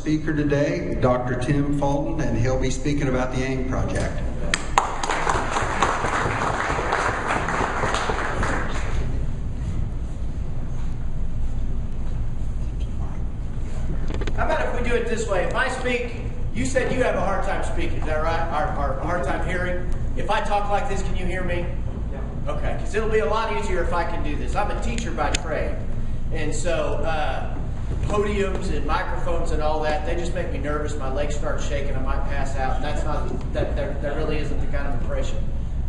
speaker today, Dr. Tim Fulton, and he'll be speaking about the A.I.M project. How about if we do it this way? If I speak, you said you have a hard time speaking, is that right? Or a hard time hearing? If I talk like this, can you hear me? Yeah. Okay, because it'll be a lot easier if I can do this. I'm a teacher by trade. And so podiums and microphones and all that, they just make me nervous. My legs start shaking. I might pass out. And that's not, that really isn't the kind of impression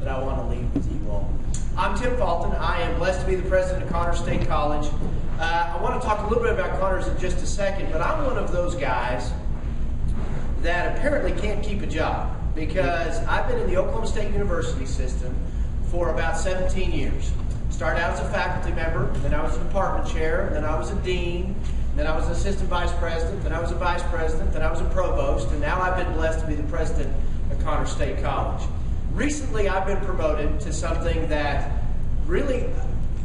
that I want to leave with you all. I'm Tim Fulton. I am blessed to be the president of Connors State College. I want to talk a little bit about Connors in just a second, but I'm one of those guys that apparently can't keep a job because I've been in the Oklahoma State University system for about 17 years. Started out as a faculty member, then I was a department chair, then I was a dean, then I was an assistant vice president, then I was a vice president, then I was a provost, and now I've been blessed to be the president of Connors State College. Recently, I've been promoted to something that really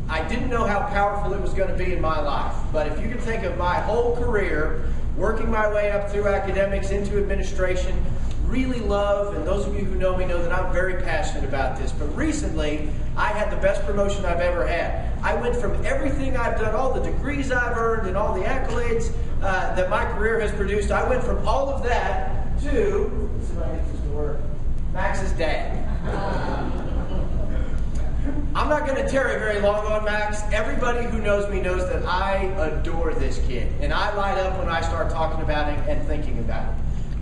I didn't know how powerful it was going to be in my life. But if you can think of my whole career, working my way up through academics into administration, really love, and those of you who know me know that I'm very passionate about this. But recently, I had the best promotion I've ever had. I went from everything I've done, all the degrees I've earned, and all the accolades that my career has produced, I went from all of that to, let's see if I can get this to work, Max's dad. I'm not going to tarry very long on Max. Everybody who knows me knows that I adore this kid. And I light up when I start talking about him and thinking about him.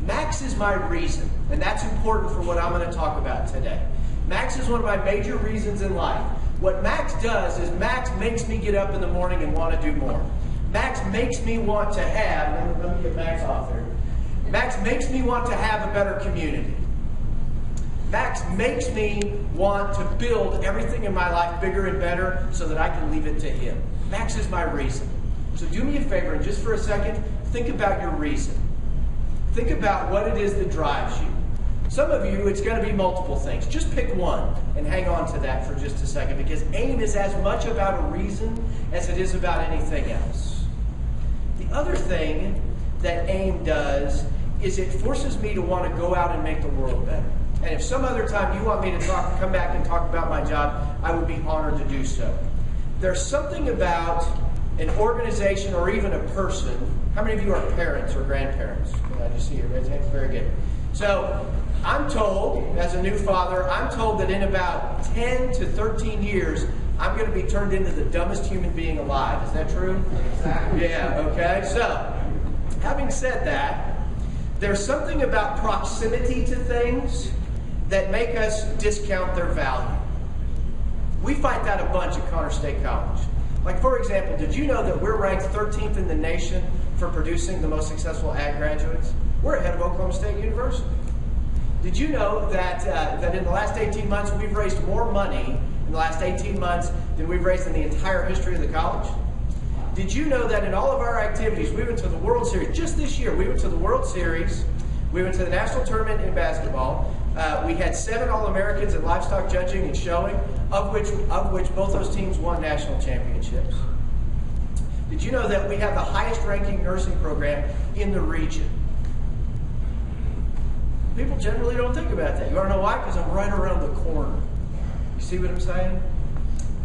Max is my reason, and that's important for what I'm going to talk about today. Max is one of my major reasons in life. What Max does is Max makes me get up in the morning and want to do more. Max makes me want to have, let me get Max off there. Max makes me want to have a better community. Max makes me want to build everything in my life bigger and better so that I can leave it to him. Max is my reason. So do me a favor and just for a second, think about your reason. Think about what it is that drives you. Some of you, it's going to be multiple things. Just pick one and hang on to that for just a second because AIM is as much about a reason as it is about anything else. The other thing that AIM does is it forces me to want to go out and make the world better. And if some other time you want me to come back and talk about my job, I would be honored to do so. There's something about an organization or even a person. How many of you are parents or grandparents? I just see your hands. Very good. So I'm told, as a new father, I'm told that in about 10 to 13 years, I'm going to be turned into the dumbest human being alive. Is that true? Exactly. Yeah, okay. So, having said that, there's something about proximity to things that make us discount their value. We fight that a bunch at Connors State College. Like, for example, did you know that we're ranked 13th in the nation for producing the most successful ag graduates? We're ahead of Oklahoma State University. Did you know that that in the last 18 months, we've raised more money in the last 18 months than we've raised in the entire history of the college? Did you know that in all of our activities, we went to the World Series, just this year, we went to the World Series, we went to the national tournament in basketball, we had 7 All-Americans in livestock judging and showing, of which both those teams won national championships. Did you know that we have the highest ranking nursing program in the region? People generally don't think about that. You want to know why? Because I'm right around the corner. You see what I'm saying?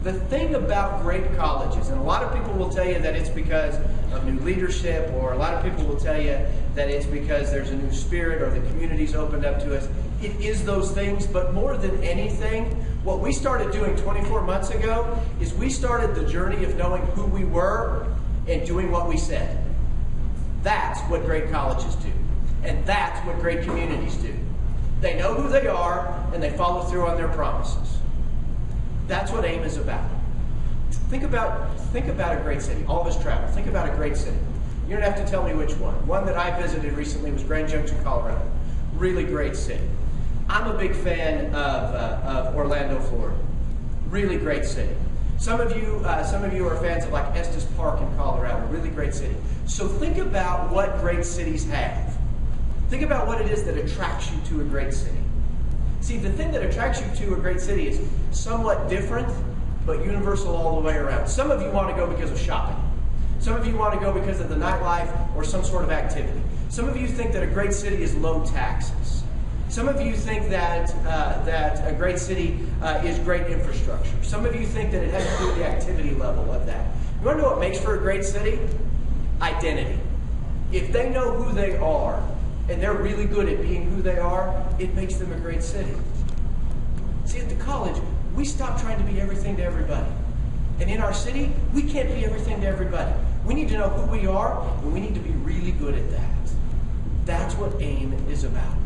The thing about great colleges, and a lot of people will tell you that it's because of new leadership, or a lot of people will tell you that it's because there's a new spirit or the community's opened up to us. It is those things, but more than anything, what we started doing 24 months ago is we started the journey of knowing who we were and doing what we said. That's what great colleges do. And that's what great communities do. They know who they are, and they follow through on their promises. That's what AIM is about. Think about a great city. All of us travel. Think about a great city. You don't have to tell me which one. One that I visited recently was Grand Junction, Colorado. Really great city. I'm a big fan of Orlando, Florida. Really great city. Some of you are fans of like Estes Park in Colorado. Really great city. So think about what great cities have. Think about what it is that attracts you to a great city. See, the thing that attracts you to a great city is somewhat different, but universal all the way around. Some of you want to go because of shopping. Some of you want to go because of the nightlife or some sort of activity. Some of you think that a great city is low taxes. Some of you think that a great city is great infrastructure. Some of you think that it has to do with the activity level of that. You want to know what makes for a great city? Identity. If they know who they are, and they're really good at being who they are, it makes them a great city. See, at the college, we stop trying to be everything to everybody. And in our city, we can't be everything to everybody. We need to know who we are, and we need to be really good at that. That's what A.I.M is about.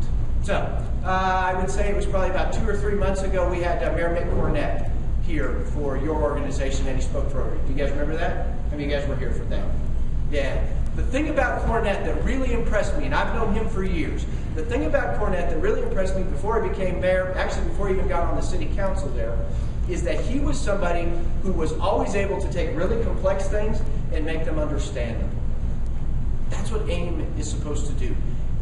So, I would say it was probably about 2 or 3 months ago, we had Mayor Mick Cornett here for your organization, and he spoke for Rotary. Do you guys remember that? How many of you guys were here for that? Yeah. The thing about Cornett that really impressed me, and I've known him for years, the thing about Cornett that really impressed me before he became mayor, actually before he even got on the city council there, is that he was somebody who was always able to take really complex things and make them understandable. That's what A.I.M is supposed to do.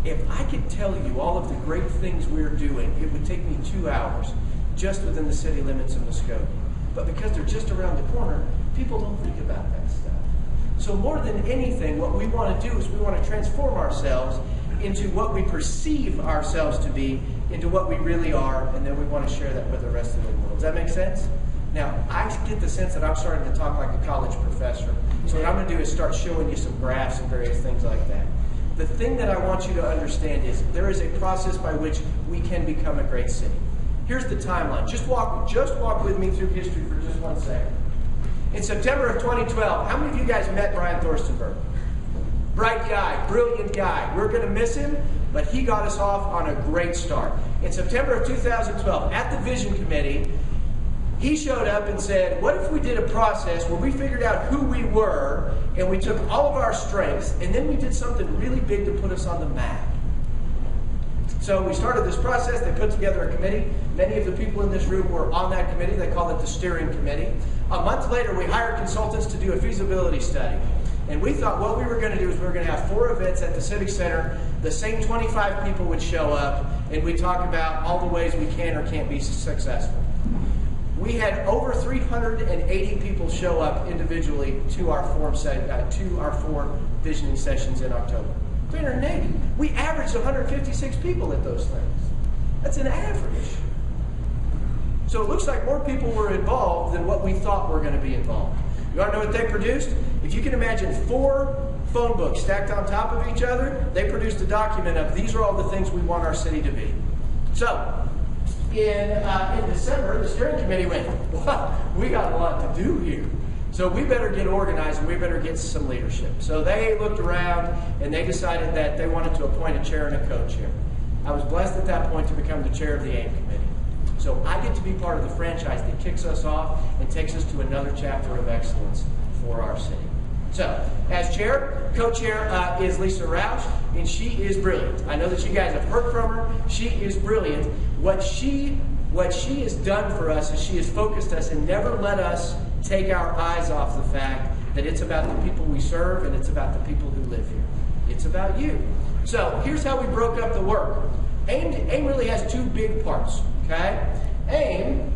If I could tell you all of the great things we're doing, it would take me 2 hours just within the city limits of Muskogee. But because they're just around the corner, people don't think about that stuff. So more than anything, what we want to do is we want to transform ourselves into what we perceive ourselves to be, into what we really are, and then we want to share that with the rest of the world. Does that make sense? Now, I get the sense that I'm starting to talk like a college professor. So what I'm going to do is start showing you some graphs and various things like that. The thing that I want you to understand is there is a process by which we can become a great city. Here's the timeline. Just walk with me through history for just 1 second. In September of 2012, how many of you guys met Brian Thorstenberg? Bright guy, brilliant guy. We're going to miss him, but he got us off on a great start. In September of 2012, at the Vision Committee, he showed up and said, what if we did a process where we figured out who we were and we took all of our strengths and then we did something really big to put us on the map? So we started this process. They put together a committee. Many of the people in this room were on that committee. They call it the steering committee. A month later, we hired consultants to do a feasibility study. And we thought what we were going to do is we were going to have 4 events at the Civic Center. The same 25 people would show up, and we'd talk about all the ways we can or can't be successful. We had over 380 people show up individually to our 4 visioning sessions in October. 380. We averaged 156 people at those things. That's an average. So it looks like more people were involved than what we thought were going to be involved. You want to know what they produced? If you can imagine 4 phone books stacked on top of each other, they produced a document of these are all the things we want our city to be. So, in December, the steering committee went, wow, we got a lot to do here. So we better get organized and we better get some leadership. So they looked around and they decided that they wanted to appoint a chair and a co-chair. I was blessed at that point to become the chair of the A.I.M committee. So I get to be part of the franchise that kicks us off and takes us to another chapter of excellence for our city. So, as chair, co-chair is Lisa Roush, and she is brilliant. I know that you guys have heard from her. She is brilliant. What she has done for us is she has focused us and never let us take our eyes off the fact that it's about the people we serve and it's about the people who live here. It's about you. So, here's how we broke up the work. A.I.M really has 2 big parts, okay? A.I.M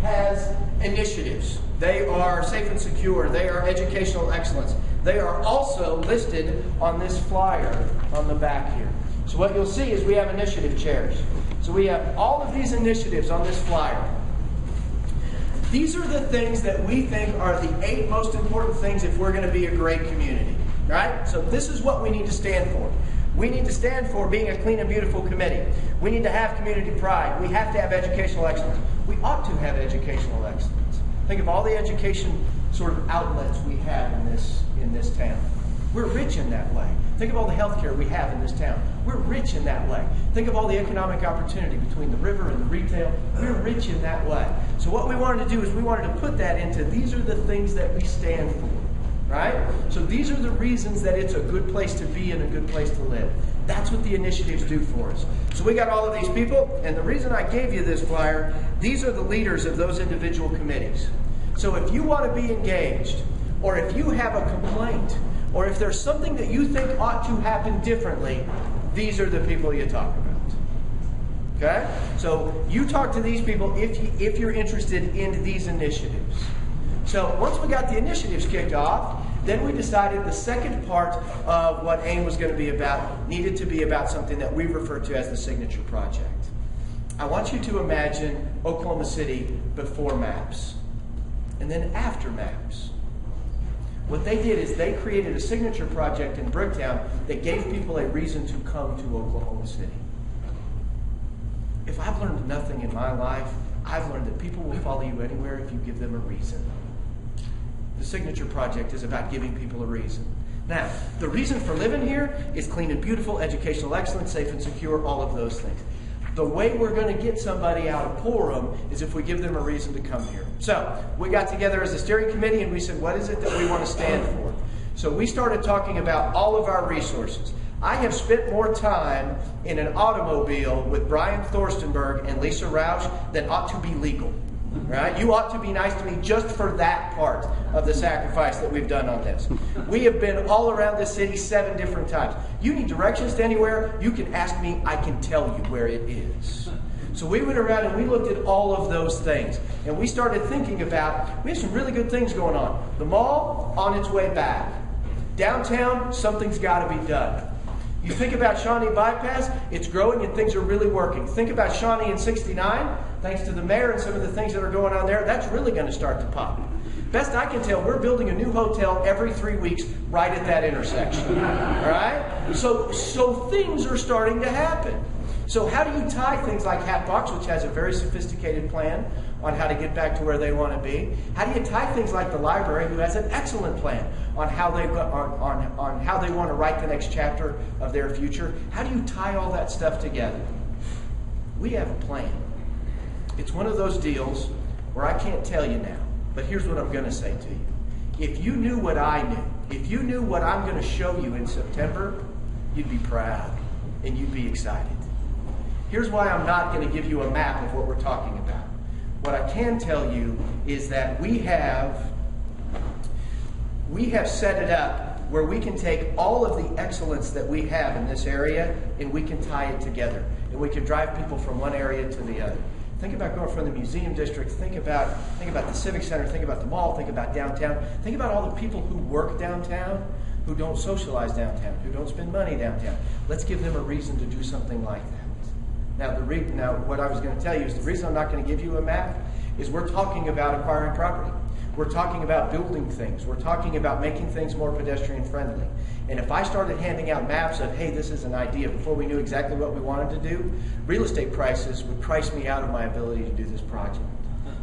has initiatives. They are safe and secure. They are educational excellence. They are also listed on this flyer on the back here. So what you'll see is we have initiative chairs. So we have all of these initiatives on this flyer. These are the things that we think are the 8 most important things if we're going to be a great community. Right? So this is what we need to stand for. We need to stand for being a clean and beautiful committee. We need to have community pride. We have to have educational excellence. We ought to have educational excellence. Think of all the education sort of outlets we have in this town. We're rich in that way. Think of all the healthcare we have in this town. We're rich in that way. Think of all the economic opportunity between the river and the retail. We're rich in that way. So what we wanted to do is we wanted to put that into these are the things that we stand for. Right? So these are the reasons that it's a good place to be and a good place to live. That's what the initiatives do for us. So we got all of these people, and the reason I gave you this flyer, these are the leaders of those individual committees. So if you want to be engaged, or if you have a complaint, or if there's something that you think ought to happen differently, these are the people you talk about. Okay? So you talk to these people if you're interested in these initiatives. So once we got the initiatives kicked off, Then we decided the second part of what A.I.M was going to be about needed to be about something that we refer to as the signature project. I want you to imagine Oklahoma City before maps and then after maps. What they did is they created a signature project in Bricktown that gave people a reason to come to Oklahoma City. If I've learned nothing in my life, I've learned that people will follow you anywhere if you give them a reason. The signature project is about giving people a reason. Now, the reason for living here is clean and beautiful, educational excellence, safe and secure, all of those things. The way we're going to get somebody out of Purim is if we give them a reason to come here. So, we got together as a steering committee and we said, what is it that we want to stand for? So we started talking about all of our resources. I have spent more time in an automobile with Brian Thorstenberg and Lisa Rausch than ought to be legal. Right? You ought to be nice to me just for that part of the sacrifice that we've done on this. We have been all around this city 7 different times. You need directions to anywhere, you can ask me, I can tell you where it is. So we went around and we looked at all of those things. And we started thinking about, we have some really good things going on. The mall, on its way back. Downtown, something's got to be done. You think about Shawnee Bypass, it's growing and things are really working. Think about Shawnee and 69, thanks to the mayor and some of the things that are going on there, that's really going to start to pop. Best I can tell, we're building a new hotel every 3 weeks right at that intersection. All right? So things are starting to happen. So how do you tie things like Hatbox, which has a very sophisticated plan on how to get back to where they want to be? How do you tie things like the library, who has an excellent plan on how they want to write the next chapter of their future? How do you tie all that stuff together? We have a plan. It's one of those deals where I can't tell you now, but here's what I'm going to say to you. If you knew what I knew, if you knew what I'm going to show you in September, you'd be proud and you'd be excited. Here's why I'm not going to give you a map of what we're talking about. What I can tell you is that we have set it up where we can take all of the excellence that we have in this area and we can tie it together. And we can drive people from one area to the other. Think about going from the museum district, think about the civic center, think about the mall, think about downtown, think about all the people who work downtown, who don't socialize downtown, who don't spend money downtown. Let's give them a reason to do something like that. Now, what I was going to tell you is the reason I'm not going to give you a map is we're talking about acquiring property. We're talking about building things. We're talking about making things more pedestrian friendly. And if I started handing out maps of, hey, this is an idea, before we knew exactly what we wanted to do, real estate prices would price me out of my ability to do this project.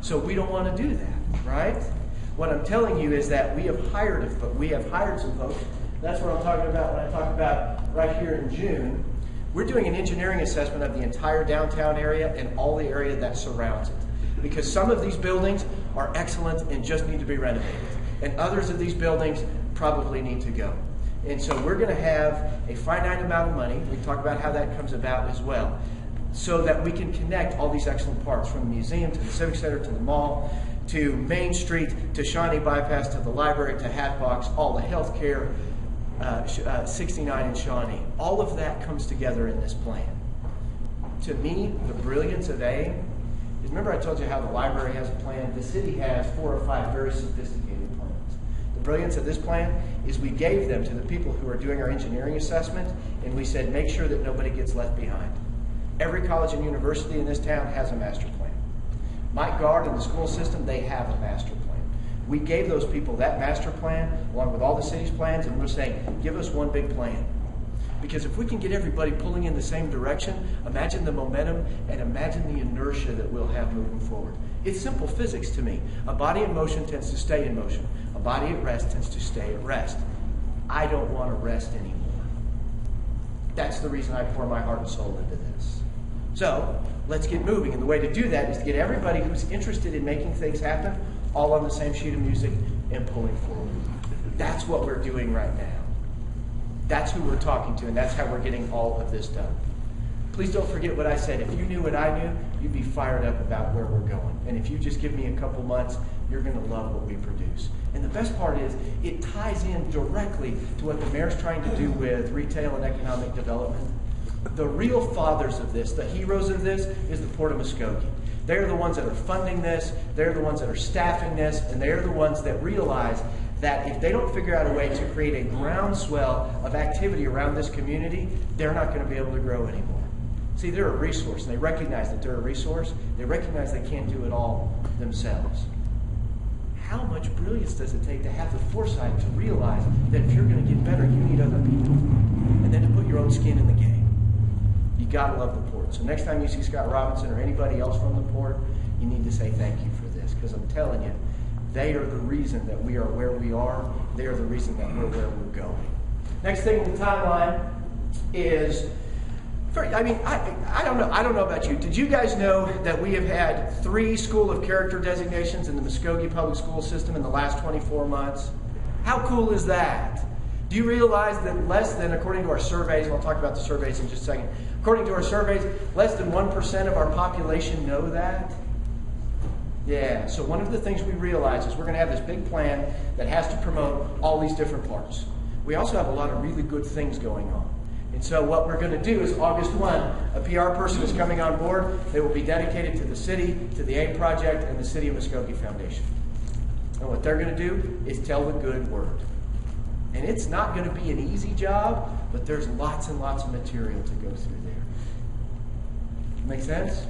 So we don't want to do that, right? What I'm telling you is that we have hired some folks. That's what I'm talking about when I talk about right here in June. We're doing an engineering assessment of the entire downtown area and all the area that surrounds it. Because some of these buildings are excellent and just need to be renovated. And others of these buildings probably need to go. And so we're going to have a finite amount of money. We can talk about how that comes about as well. So that we can connect all these excellent parts from the museum to the civic center to the mall to Main Street to Shawnee Bypass to the library to Hatbox, all the healthcare, 69 in Shawnee. All of that comes together in this plan. To me, the brilliance of A.I.M is, remember I told you how the library has a plan? The city has 4 or 5 very sophisticated plans. The brilliance of this plan is we gave them to the people who are doing our engineering assessment, and we said, make sure that nobody gets left behind. Every college and university in this town has a master plan. Mike Gard and the school system, they have a master plan. We gave those people that master plan along with all the city's plans, and we're saying, give us one big plan. Because if we can get everybody pulling in the same direction, imagine the momentum and imagine the inertia that we'll have moving forward. It's simple physics to me. A body in motion tends to stay in motion. A body at rest tends to stay at rest. I don't want to rest anymore. That's the reason I pour my heart and soul into this. So, let's get moving. And the way to do that is to get everybody who's interested in making things happen all on the same sheet of music and pulling forward. That's what we're doing right now. That's who we're talking to, and that's how we're getting all of this done. Please don't forget what I said. If you knew what I knew, you'd be fired up about where we're going. And if you just give me a couple months, you're going to love what we produce. And the best part is, it ties in directly to what the mayor's trying to do with retail and economic development. The real fathers of this, the heroes of this, is the Port of Muskogee. They're the ones that are funding this, they're the ones that are staffing this, and they're the ones that realize that if they don't figure out a way to create a groundswell of activity around this community, they're not going to be able to grow anymore. See, they're a resource, and they recognize that they're a resource. They recognize they can't do it all themselves. How much brilliance does it take to have the foresight to realize that if you're going to get better, you need other people, and then to put your own skin in the game? You got to love the Port. So next time you see Scott Robinson or anybody else from the Port, you need to say thank you for this, because I'm telling you, they are the reason that we are where we are. They are the reason that we're where we're going. Next thing in the timeline is, I don't know about you. Did you guys know that we have had 3 School of Character designations in the Muskogee Public School System in the last 24 months? How cool is that? Do you realize that less than, according to our surveys, and I'll talk about the surveys in just a second, according to our surveys, less than 1% of our population know that? Yeah, so one of the things we realize is we're going to have this big plan that has to promote all these different parts. We also have a lot of really good things going on. And so what we're going to do is August 1, a PR person is coming on board. They will be dedicated to the city, to the A.I.M project, and the City of Muskogee Foundation. And what they're going to do is tell the good word. And it's not going to be an easy job, but there's lots and lots of material to go through there. Make sense?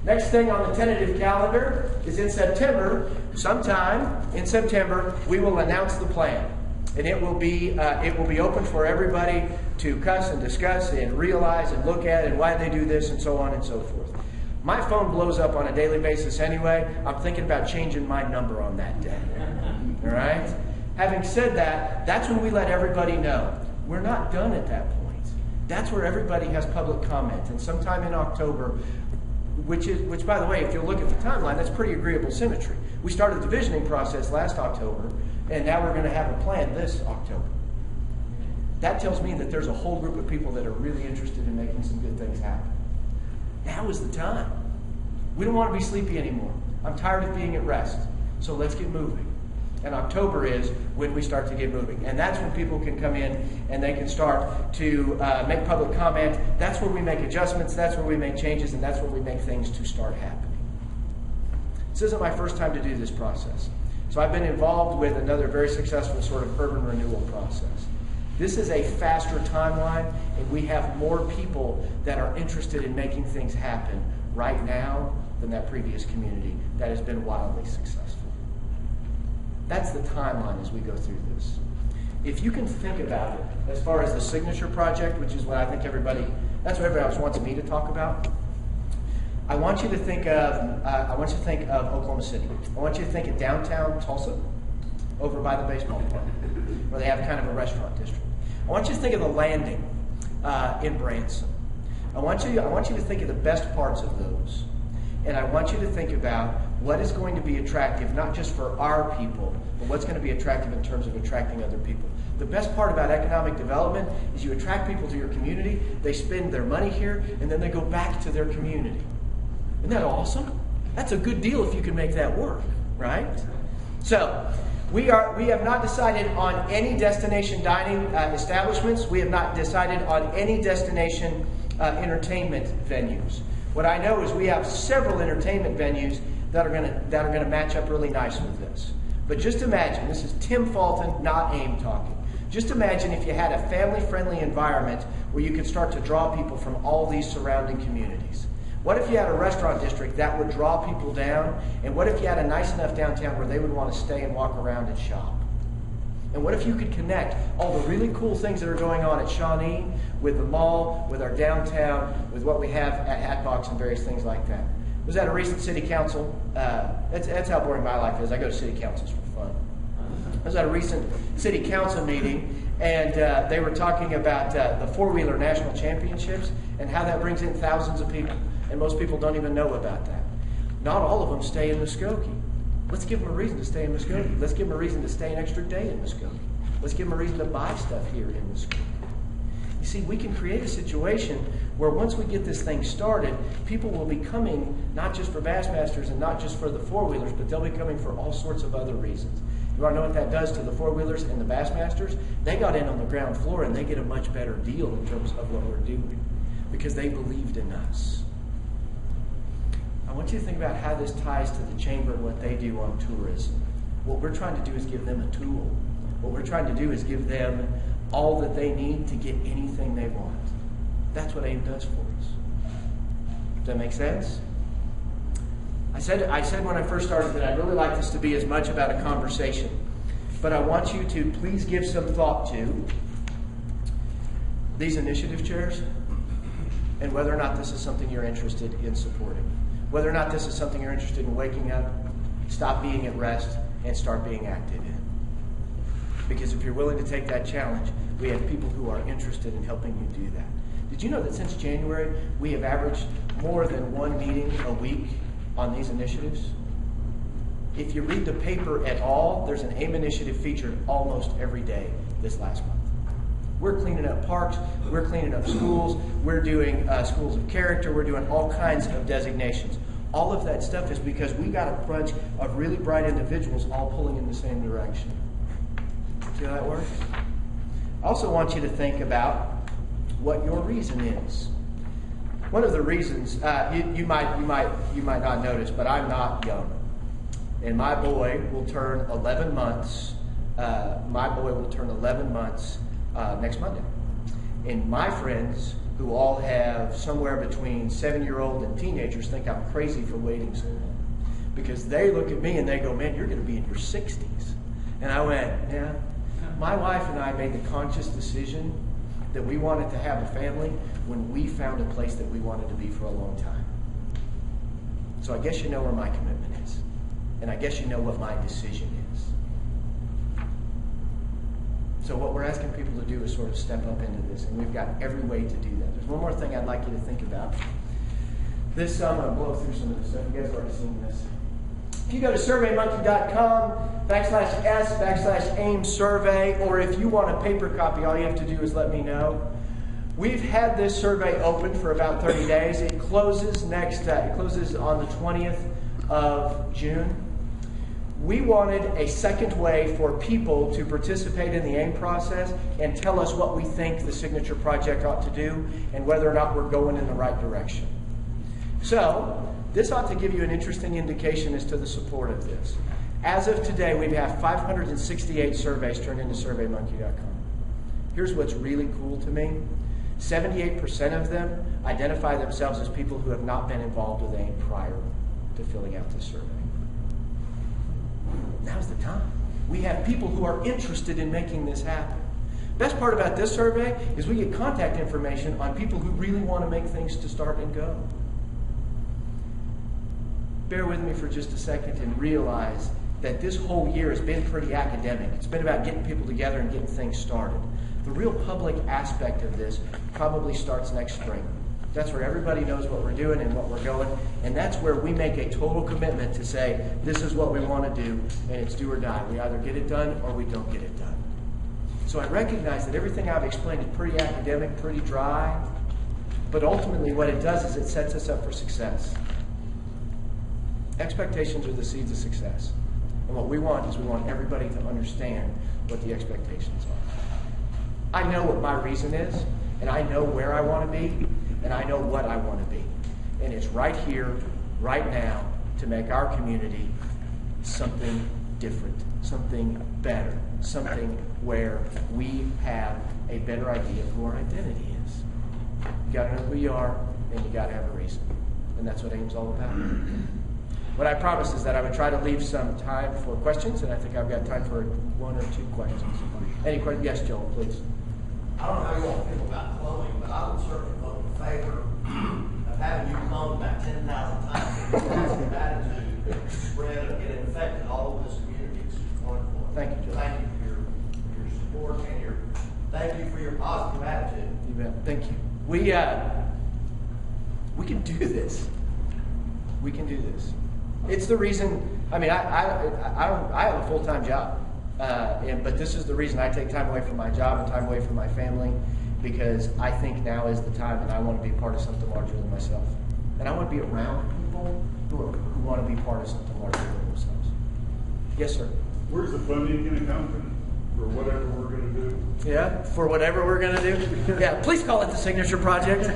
Next thing on the tentative calendar is in September. Sometime in September, we will announce the plan. And it will be open for everybody to cuss and discuss and realize and look at and why they do this and so on and so forth. My phone blows up on a daily basis anyway. I'm thinking about changing my number on that day. All right? Having said that, that's when we let everybody know. We're not done at that point. That's where everybody has public comment. And sometime in October, which by the way, if you look at the timeline, that's pretty agreeable symmetry. We started the visioning process last October, and now we're going to have a plan this October. That tells me that there's a whole group of people that are really interested in making some good things happen. Now is the time. We don't want to be sleepy anymore. I'm tired of being at rest. So let's get moving. And October is when we start to get moving. And that's when people can come in and they can start to make public comment. That's where we make adjustments. That's where we make changes. And that's where we make things to start happening. This isn't my first time to do this process. So I've been involved with another very successful sort of urban renewal process. This is a faster timeline, and we have more people that are interested in making things happen right now than that previous community that has been wildly successful. That's the timeline as we go through this. If you can think about it, as far as the signature project, which is what I think that's what everybody else wants me to talk about. I want you to think of Oklahoma City. I want you to think of downtown Tulsa, over by the baseball park, where they have kind of a restaurant district. I want you to think of the Landing in Branson. I want you to think of the best parts of those. And I want you to think about what is going to be attractive, not just for our people, but what's going to be attractive in terms of attracting other people. The best part about economic development is you attract people to your community, they spend their money here, and then they go back to their community. Isn't that awesome? That's a good deal if you can make that work, right? So, we have not decided on any destination dining establishments. We have not decided on any destination entertainment venues. What I know is we have several entertainment venues that are going to match up really nice with this. But just imagine, this is Tim Fulton, not A.I.M talking. Just imagine if you had a family-friendly environment where you could start to draw people from all these surrounding communities. What if you had a restaurant district that would draw people down? And what if you had a nice enough downtown where they would want to stay and walk around and shop? And what if you could connect all the really cool things that are going on at Shawnee with the mall, with our downtown, with what we have at Hatbox and various things like that? I was at a recent city council. That's how boring my life is. I go to city councils for fun. I was at a recent city council meeting, and they were talking about the four-wheeler national championships and how that brings in thousands of people. And most people don't even know about that. Not all of them stay in Muskogee. Let's give them a reason to stay in Muskogee. Let's give them a reason to stay an extra day in Muskogee. Let's give them a reason to buy stuff here in Muskogee. You see, we can create a situation where once we get this thing started, people will be coming not just for Bassmasters and not just for the four-wheelers, but they'll be coming for all sorts of other reasons. You want to know what that does to the four-wheelers and the Bassmasters? They got in on the ground floor and they get a much better deal in terms of what we're doing because they believed in us. I want you to think about how this ties to the chamber and what they do on tourism. What we're trying to do is give them a tool. What we're trying to do is give them all that they need to get anything they want. That's what A.I.M does for us. Does that make sense? I said when I first started that I'd really like this to be as much about a conversation. But I want you to please give some thought to these initiative chairs and whether or not this is something you're interested in supporting. Whether or not this is something you're interested in waking up, stop being at rest, and start being active in. Because if you're willing to take that challenge, we have people who are interested in helping you do that. Did you know that since January, we have averaged more than one meeting a week on these initiatives? If you read the paper at all, there's an A.I.M initiative featured almost every day this last month. We're cleaning up parks, we're cleaning up schools, we're doing schools of character, we're doing all kinds of designations. All of that stuff is because we got a bunch of really bright individuals all pulling in the same direction. See how that works? I also want you to think about what your reason is. One of the reasons, you might not notice, but I'm not young. And my boy will turn 11 months. Next Monday. And my friends, who all have somewhere between 7-year-old and teenagers, think I'm crazy for waiting so long. Because they look at me and they go, man, you're going to be in your 60s. And I went, yeah. My wife and I made the conscious decision that we wanted to have a family when we found a place that we wanted to be for a long time. So I guess you know where my commitment is. And I guess you know what my decision is. So what we're asking people to do is sort of step up into this, and we've got every way to do that. There's one more thing I'd like you to think about. I'm going to blow through some of this stuff. You guys have already seen this. If you go to surveymonkey.com/s/AIM survey, or if you want a paper copy, all you have to do is let me know. We've had this survey open for about 30 days. It closes it closes on the 20th of June. We wanted a second way for people to participate in the A.I.M process and tell us what we think the signature project ought to do and whether or not we're going in the right direction. So, this ought to give you an interesting indication as to the support of this. As of today, we have 568 surveys turned into surveymonkey.com. Here's what's really cool to me. 78% of them identify themselves as people who have not been involved with A.I.M prior to filling out this survey. Now's the time. We have people who are interested in making this happen. Best part about this survey is we get contact information on people who really want to make things to start and go. Bear with me for just a second and realize that this whole year has been pretty academic. It's been about getting people together and getting things started. The real public aspect of this probably starts next spring. That's where everybody knows what we're doing and what we're going, and that's where we make a total commitment to say, this is what we want to do, and it's do or die. We either get it done or we don't get it done. So I recognize that everything I've explained is pretty academic, pretty dry, but ultimately what it does is it sets us up for success. Expectations are the seeds of success. And what we want is we want everybody to understand what the expectations are. I know what my reason is, and I know where I want to be, and I know what I want to be. And it's right here, right now, to make our community something different, something better, something where we have a better idea of who our identity is. You got to know who you are, and you got to have a reason. And that's what A.I.M's all about. What I promised is that I would try to leave some time for questions, and I think I've got time for one or two questions. Any questions? Yes, Joel, please. I don't know how you all feel about cloning, but I would certainly vote in favor of having you cloned about 10,000 times the positive attitude spread of getting infected all over this community. It's wonderful. Thank you, Joel. Thank you for your support and thank you for your positive attitude. You bet. Thank you. We can do this. We can do this. It's the reason. I mean, I have a full-time job. But this is the reason I take time away from my job and time away from my family, because I think now is the time that I want to be part of something larger than myself. And I want to be around people who want to be part of something larger than themselves. Yes, sir. Where's the funding going to come from for whatever we're going to do? Yeah, for whatever we're going to do? Yeah, please call it the Signature Project.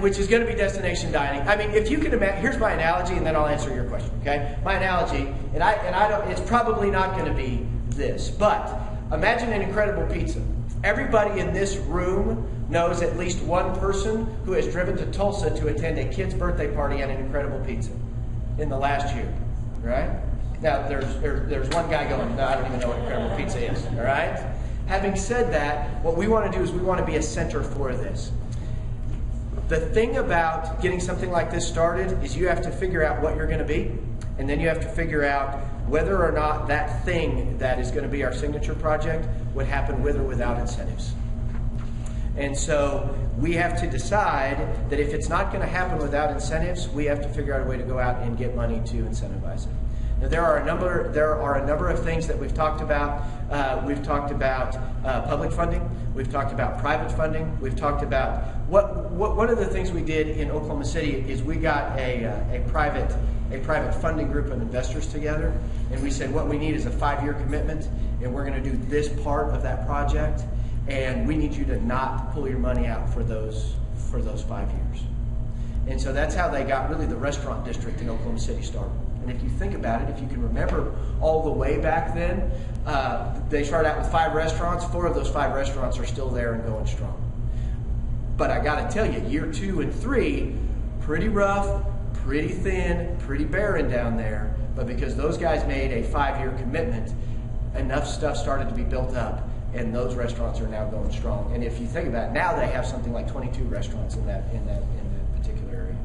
which is going to be destination dining. I mean, if you can imagine, here's my analogy, and then I'll answer your question. Okay, my analogy, and I don't. It's probably not going to be this, but imagine an incredible pizza. Everybody in this room knows at least one person who has driven to Tulsa to attend a kid's birthday party at an incredible pizza in the last year, right? Now, there's one guy going, no, I don't even know what incredible pizza is, all right? Having said that, what we want to do is we want to be a center for this. The thing about getting something like this started is you have to figure out what you're going to be, and then you have to figure out whether or not that thing that is going to be our signature project would happen with or without incentives. And so we have to decide that if it's not going to happen without incentives, we have to figure out a way to go out and get money to incentivize it. Now, there are a number of things that we've talked about. We've talked about public funding. We've talked about private funding. We've talked about one of the things we did in Oklahoma City is we got a private funding group of investors together, and we said what we need is a 5-year commitment, and we're going to do this part of that project, and we need you to not pull your money out for those 5 years. And so that's how they got really the restaurant district in Oklahoma City started. And if you think about it, if you can remember all the way back then, they started out with 5 restaurants. 4 of those 5 restaurants are still there and going strong. But I got to tell you, year 2 and 3, pretty rough, pretty thin, pretty barren down there. But because those guys made a 5-year commitment, enough stuff started to be built up, and those restaurants are now going strong. And if you think about it, now they have something like 22 restaurants in that particular area.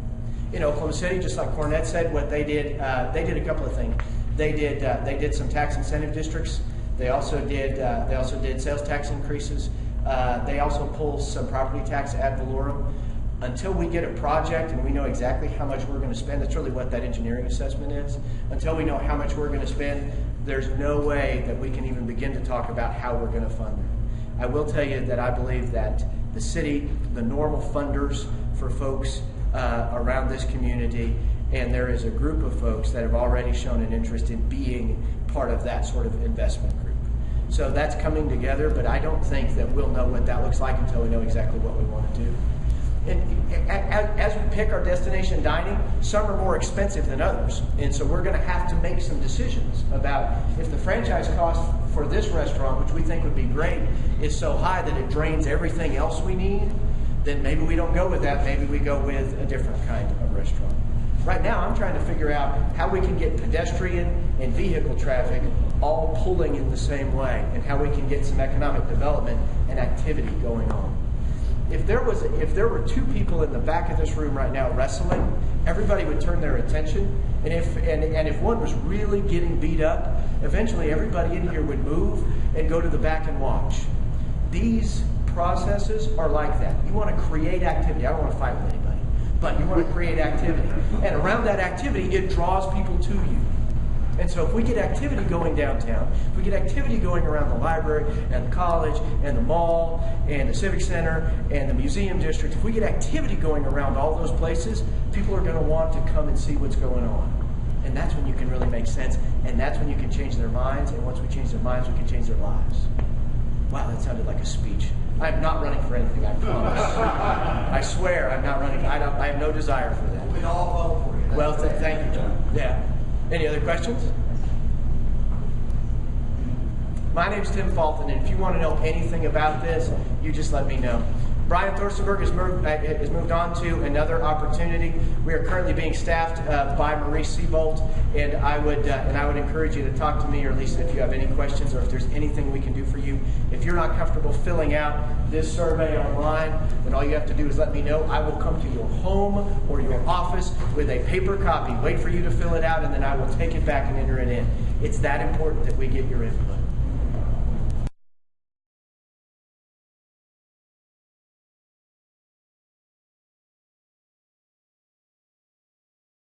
In Oklahoma City, just like Cornette said, what they did a couple of things. They did some tax incentive districts. They also did sales tax increases. They also pulled some property tax ad valorem. Until we get a project and we know exactly how much we're going to spend, that's really what that engineering assessment is. Until we know how much we're going to spend, there's no way that we can even begin to talk about how we're going to fund it. I will tell you that I believe that the city, the normal funders for folks around this community, and there is a group of folks that have already shown an interest in being part of that sort of investment group. So that's coming together, but I don't think that we'll know what that looks like until we know exactly what we want to do. And as we pick our destination dining, some are more expensive than others. And so we're going to have to make some decisions about if the franchise cost for this restaurant, which we think would be great, is so high that it drains everything else we need, then maybe we don't go with that. Maybe we go with a different kind of restaurant. Right now, I'm trying to figure out how we can get pedestrian and vehicle traffic all pulling in the same way, and how we can get some economic development and activity going on. If there were 2 people in the back of this room right now wrestling, everybody would turn their attention. And if one was really getting beat up, eventually everybody in here would move and go to the back and watch. These processes are like that. You want to create activity. I don't want to fight with anybody, but you want to create activity. And around that activity, it draws people to you. And so if we get activity going downtown, if we get activity going around the library and the college and the mall and the civic center and the museum district, if we get activity going around all those places, people are going to want to come and see what's going on. And that's when you can really make sense, and that's when you can change their minds, and once we change their minds, we can change their lives. Wow, that sounded like a speech. I'm not running for anything, I promise. I swear I'm not running. I have no desire for that. We'd all vote for you. Well, thank you, John. Yeah. Any other questions? My name's Tim Fulton, and if you want to know anything about this, you just let me know. Brian Thorstenberg has moved on to another opportunity. We are currently being staffed by Maurice Seabolt, and I would encourage you to talk to me, or at least if you have any questions or if there's anything we can do for you. If you're not comfortable filling out this survey online, then all you have to do is let me know. I will come to your home or your office with a paper copy, wait for you to fill it out, and then I will take it back and enter it in. It's that important that we get your input.